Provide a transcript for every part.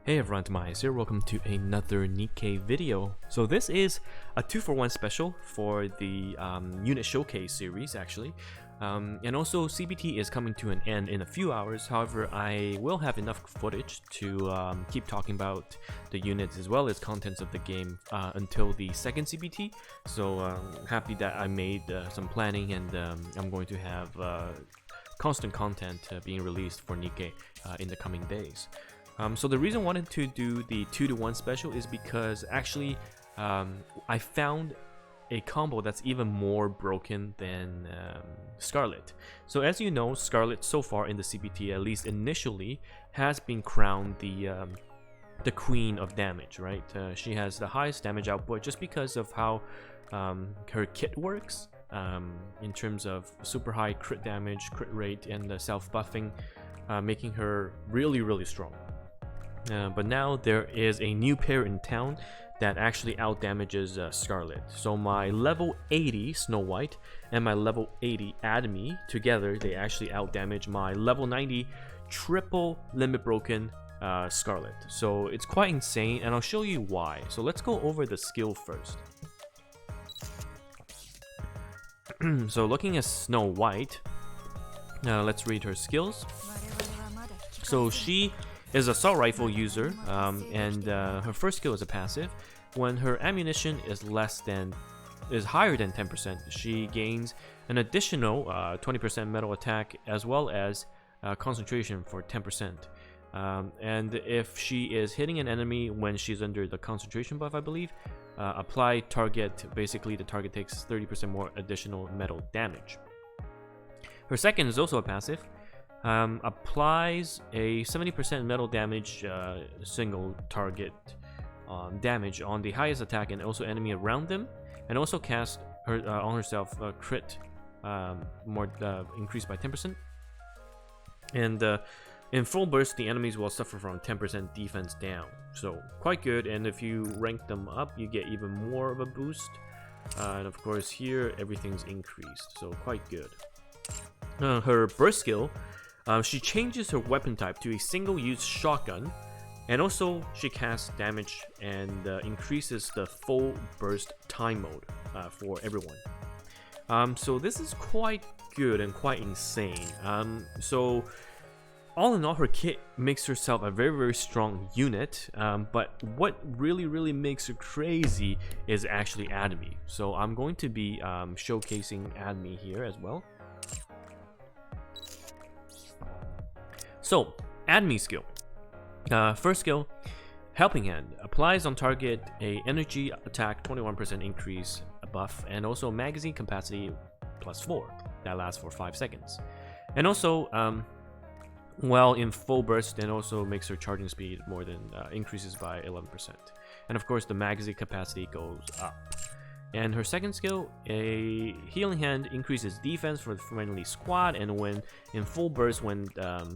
Hey everyone, TimaeuSS here. Welcome to another NIKKE video. So this is a 2-for-1 special for the unit showcase series actually. And also CBT is coming to an end in a few hours. However, I will have enough footage to keep talking about the units as well as contents of the game until the second CBT. So happy that I made some planning, and I'm going to have constant content being released for NIKKE in the coming days. So the reason I wanted to do the 2-to-1 special is because actually I found a combo that's even more broken than Scarlet. So as you know, Scarlet so far in the CBT, at least initially, has been crowned the queen of damage, right? She has the highest damage output just because of how her kit works in terms of super high crit damage, crit rate, and the self-buffing, making her really strong. But now there is a new pair in town that actually outdamages Scarlet. So my level 80 Snow White and my level 80 Admi together, they actually outdamage my level 90 triple limit broken Scarlet. So it's quite insane, and I'll show you why. So let's go over the skill first. So looking at Snow White, let's read her skills. So she is an assault rifle user, and her first skill is a passive. When her ammunition is higher than 10%, she gains an additional 20% metal attack as well as concentration for 10%. And if she is hitting an enemy when she's under the concentration buff, I believe, apply target. Basically, the target takes 30% more additional metal damage. Her second is also a passive. Applies a 70% metal damage single target damage on the highest attack and also enemy around them, and also cast her on herself crit more increased by 10%. And in full burst, the enemies will suffer from 10% defense down, so quite good. And if you rank them up, you get even more of a boost. And of course here everything's increased, so quite good. Her burst skill, she changes her weapon type to a single-use shotgun, and also she casts damage and increases the full burst time mode for everyone. So this is quite good and quite insane. So all in all, her kit makes herself a very strong unit, but what really makes her crazy is actually Admi. So I'm going to be showcasing Admi here as well. So, Admi skill. First skill, Helping Hand. Applies on target a energy attack 21% increase buff, and also magazine capacity +4. That lasts for 5 seconds. And also, while in full burst, and also makes her charging speed more than increases by 11%. And of course, the magazine capacity goes up. And her second skill, a Healing Hand, increases defense for the friendly squad, and when in full burst, when the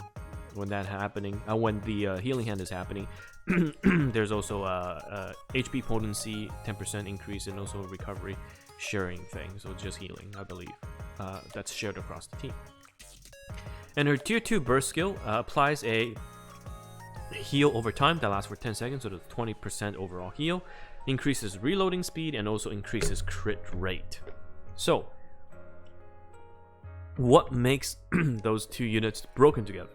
Healing Hand is happening, there's also a HP potency 10% increase, and also a recovery sharing thing. So just healing, I believe, that's shared across the team. And her tier 2 burst skill applies a heal over time that lasts for 10 seconds, so the 20% overall heal, increases reloading speed, and also increases crit rate. So what makes those two units broken together?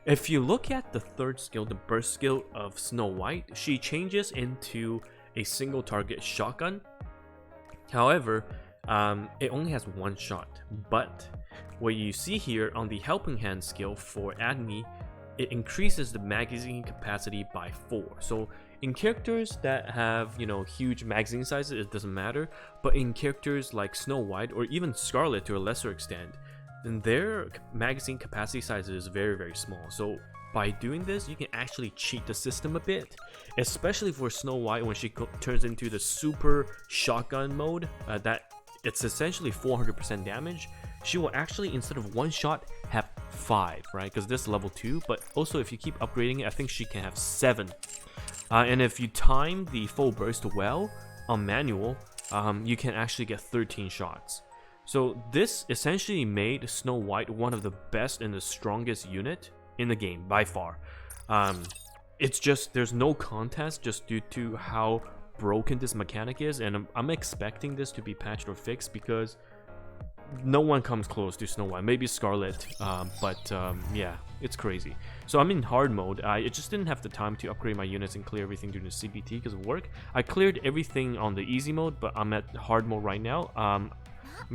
If you look at the third skill, the burst skill of Snow White, she changes into a single target shotgun. However, it only has one shot, but what you see here on the Helping Hand skill for Admi, it increases the magazine capacity by 4. So in characters that have, huge magazine sizes, it doesn't matter, but in characters like Snow White or even Scarlet to a lesser extent, then their magazine capacity size is very small. So by doing this, you can actually cheat the system a bit, especially for Snow White when she turns into the super shotgun mode, that it's essentially 400% damage. She will actually, instead of 1 shot, have 5, right? Because this is level 2, but also if you keep upgrading it, I think she can have 7. And if you time the full burst well on manual, you can actually get 13 shots. So this essentially made Snow White one of the best and the strongest unit in the game by far. it's just there's no contest just due to how broken this mechanic is, and I'm expecting this to be patched or fixed because no one comes close to Snow White. Maybe Scarlet, but yeah, it's crazy. So I'm in hard mode. I just didn't have the time to upgrade my units and clear everything during the CBT because of work. I cleared everything on the easy mode, but I'm at hard mode right now. I'm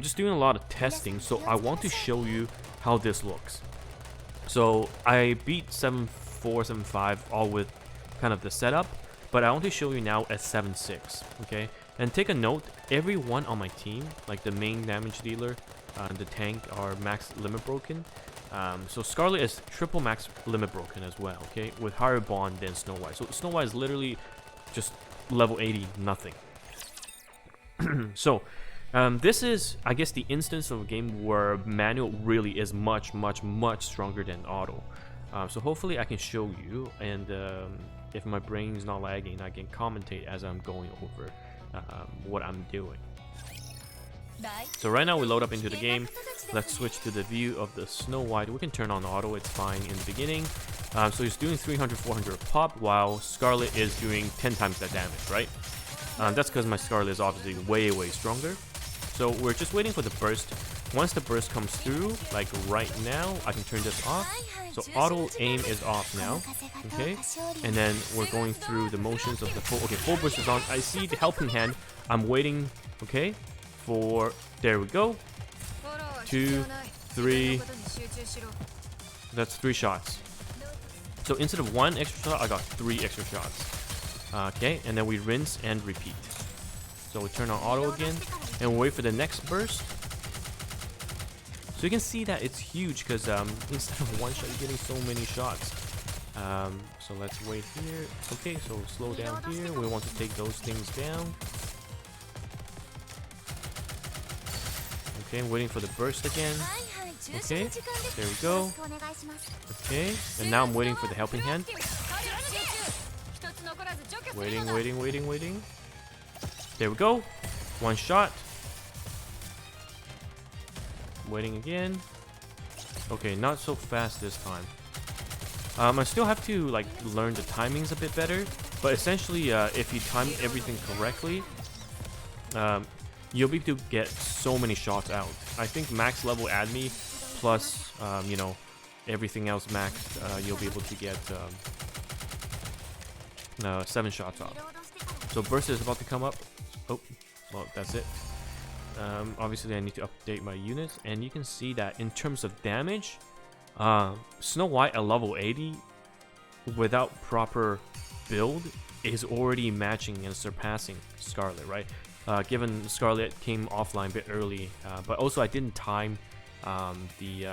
just doing a lot of testing, so I want to show you how this looks. So I beat 7.4, 7.5 all with kind of the setup, but I want to show you now at 7.6, okay? And take a note, everyone on my team, like the main damage dealer, the tank, are max limit broken. So Scarlet is triple max limit broken as well, okay? With higher bond than Snow White. So Snow White is literally just level 80, nothing. So this is, I guess, the instance of a game where manual really is much stronger than auto. So hopefully I can show you, and if my brain's not lagging, I can commentate as I'm going over what I'm doing. So right now we load up into the game. Let's switch to the view of the Snow White. We can turn on auto, it's fine in the beginning. So he's doing 300, 400 pop, while Scarlet is doing 10 times that damage, right? That's because my Scarlet is obviously way stronger. So we're just waiting for the burst. Once the burst comes through, like right now, I can turn this off. So auto aim is off now, okay? And then we're going through the motions of the full, okay, full burst is on. I see the helping hand. I'm waiting, okay, for, there we go. 2, 3, that's 3 shots. So instead of 1 extra shot, I got 3 extra shots. Okay, and then we rinse and repeat. So we turn on auto again, and wait for the next burst. So you can see that it's huge because instead of 1 shot, you're getting so many shots. So let's wait here. Okay, so slow down here. We want to take those things down. Okay, I'm waiting for the burst again. Okay, there we go. Okay, and now I'm waiting for the helping hand. Waiting. There we go. 1 shot. Waiting again. Okay, not so fast this time. I still have to like learn the timings a bit better, but essentially if you time everything correctly, you'll be able to get so many shots out. I think max level Admi plus you know, everything else maxed, you'll be able to get 7 shots off. So burst is about to come up. Oh, well, that's it. Obviously I need to update my units, and you can see that in terms of damage, Snow White at level 80 without proper build is already matching and surpassing Scarlet, right? Given Scarlet came offline a bit early, but also I didn't time the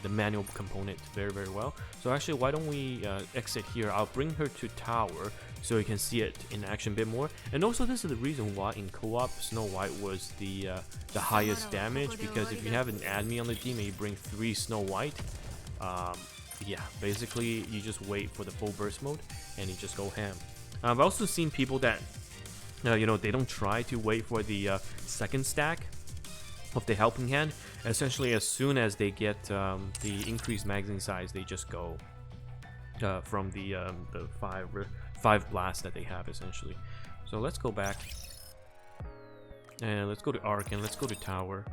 manual component very well. So actually, why don't we exit here? I'll bring her to tower so you can see it in action a bit more. And also, this is the reason why in co-op Snow White was the highest damage, because if you have an Admi on the team and you bring 3 Snow White, yeah, basically you just wait for the full burst mode and you just go ham. I've also seen people that you know, they don't try to wait for the second stack of the helping hand. Essentially, as soon as they get the increased magazine size, they just go from the 5 blasts that they have, essentially. So let's go back and let's go to Arc and let's go to tower,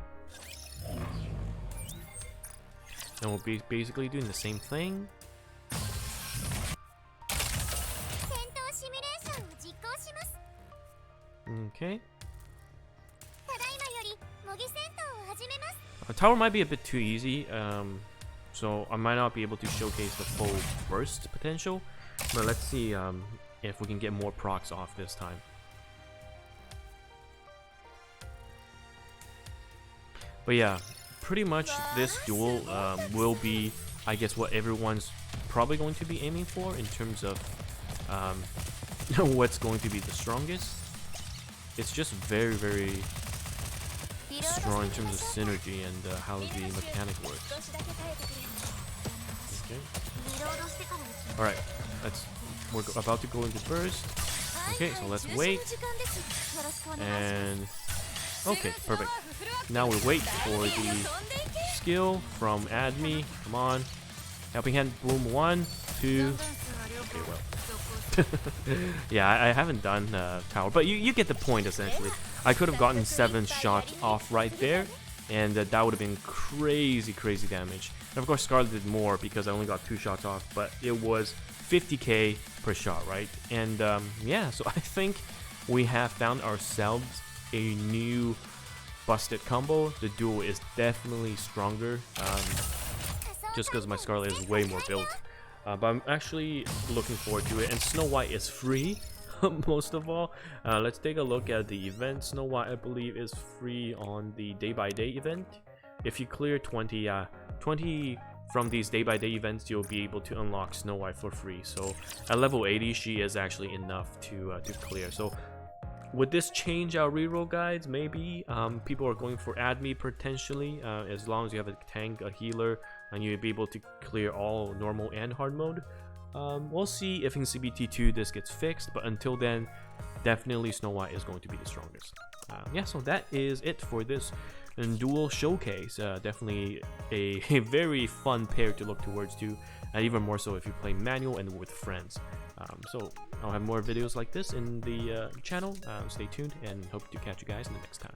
and we'll be basically doing the same thing. Okay. Tower might be a bit too easy, so I might not be able to showcase the full burst potential, but let's see if we can get more procs off this time. But yeah, pretty much this duel will be, I guess, what everyone's probably going to be aiming for in terms of what's going to be the strongest. It's just very strong in terms of synergy and how the mechanic works. Okay. Alright, we're about to go into burst. Okay, so let's wait. And okay, perfect. Now we wait for the skill from Admi. Come on. Helping hand, boom, 1, 2, Okay, well. Yeah, I haven't done tower, but you get the point essentially. I could have gotten 7 shots off right there, and that would have been crazy damage. And of course Scarlet did more because I only got 2 shots off, but it was 50k per shot, right? And yeah, so I think we have found ourselves a new busted combo. The duo is definitely stronger, just because my Scarlet is way more built. But I'm actually looking forward to it, and Snow White is free. Most of all, let's take a look at the event. Snow White, I believe, is free on the day-by-day event. If you clear 20 from these day-by-day events, you'll be able to unlock Snow White for free. So at level 80, she is actually enough to clear. So would this change our reroll guides? Maybe. People are going for Admi potentially, as long as you have a tank, a healer, and you'll be able to clear all normal and hard mode. We'll see if in CBT2 this gets fixed, but until then, definitely Snow White is going to be the strongest. Yeah, so that is it for this dual showcase. Definitely a very fun pair to look towards to, and even more so if you play manual and with friends. So I'll have more videos like this in the channel. Stay tuned and hope to catch you guys in the next time.